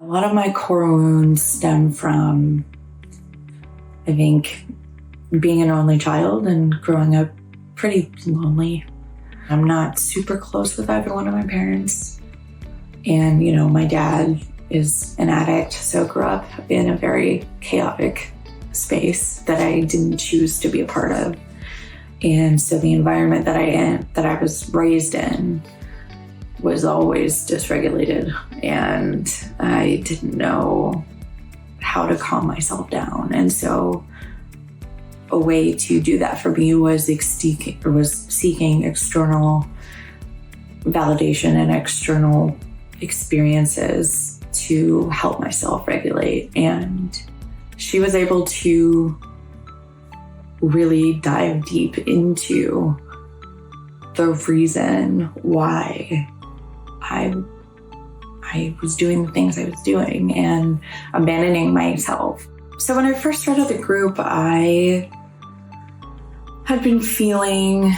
A lot of my core wounds stem from, I think, being an only child and growing up pretty lonely. I'm not super close with either one of my parents. And, my dad is an addict, so grew up in a very chaotic space that I didn't choose to be a part of. And so the environment that I was raised in was always dysregulated, and I didn't know how to calm myself down. And so a way to do that for me was seeking external validation and external experiences to help myself regulate. And she was able to really dive deep into the reason why I was doing the things I was doing and abandoning myself. So when I first started the group, I had been feeling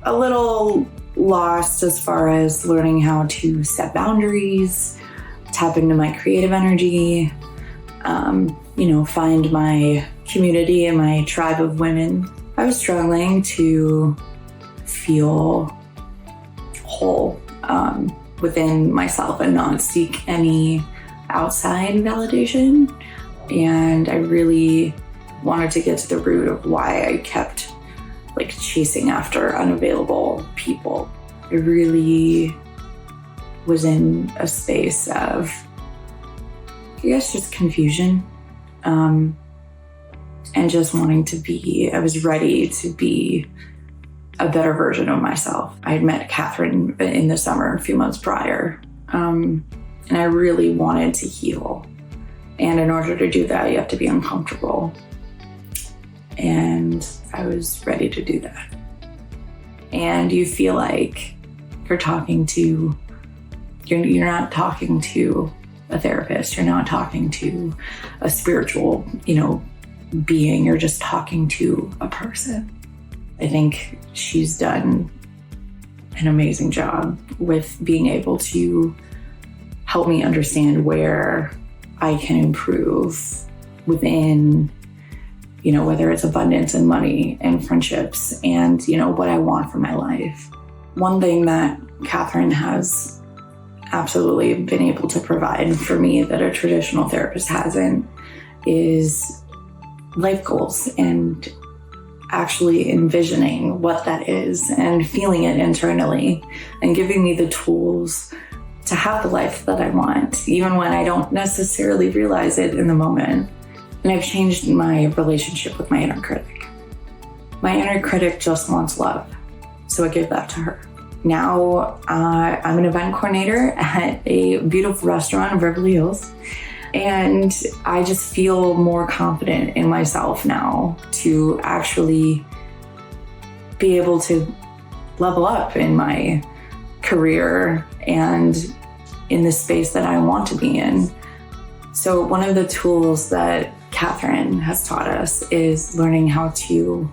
a little lost as far as learning how to set boundaries, tap into my creative energy, find my community and my tribe of women. I was struggling to feel whole within myself and not seek any outside validation. And I really wanted to get to the root of why I kept chasing after unavailable people. I really was in a space of, just confusion. And just wanting to I was ready to be a better version of myself. I had met Katharyn in the summer a few months prior, and I really wanted to heal. And in order to do that, you have to be uncomfortable. And I was ready to do that. And you feel like you're not talking to a therapist, you're not talking to a spiritual, being, you're just talking to a person. I think she's done an amazing job with being able to help me understand where I can improve within, whether it's abundance and money and friendships and, what I want for my life. One thing that Katharyn has absolutely been able to provide for me that a traditional therapist hasn't is life goals and actually envisioning what that is and feeling it internally and giving me the tools to have the life that I want, even when I don't necessarily realize it in the moment. And I've changed my relationship with my inner critic. My inner critic just wants love, so I give that to her. Now I'm an event coordinator at a beautiful restaurant in Beverly Hills. And I just feel more confident in myself now to actually be able to level up in my career and in the space that I want to be in. So one of the tools that Katharyn has taught us is learning how to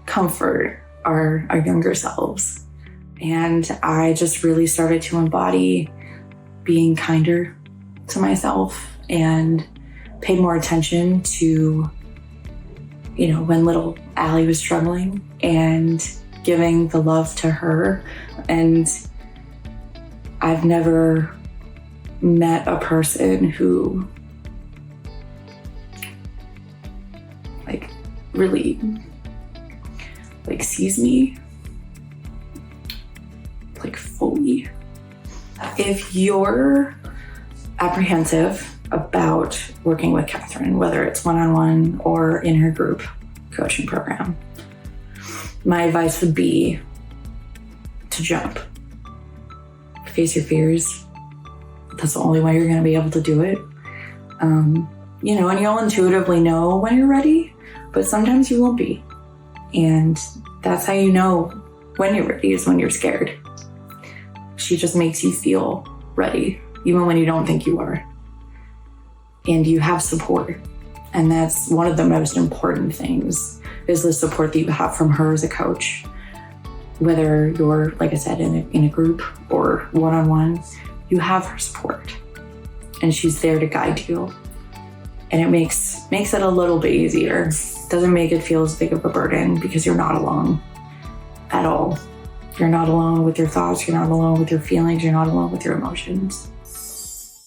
comfort our younger selves. And I just really started to embody being kinder to myself and paid more attention to, when little Allie was struggling and giving the love to her. And I've never met a person who really sees me fully. If you're apprehensive about working with Katharyn, whether it's one-on-one or in her group coaching program, my advice would be to jump. Face your fears. That's the only way you're going to be able to do it. And you'll intuitively know when you're ready, but sometimes you won't be. And that's how you know when you're ready, is when you're scared. She just makes you feel ready, even when you don't think you are. And you have support. And that's one of the most important things, is the support that you have from her as a coach. Whether you're, like I said, in a group or one-on-one, you have her support. and she's there to guide you. And it makes it a little bit easier. Doesn't make it feel as big of a burden because you're not alone at all. You're not alone with your thoughts. You're not alone with your feelings. You're not alone with your emotions.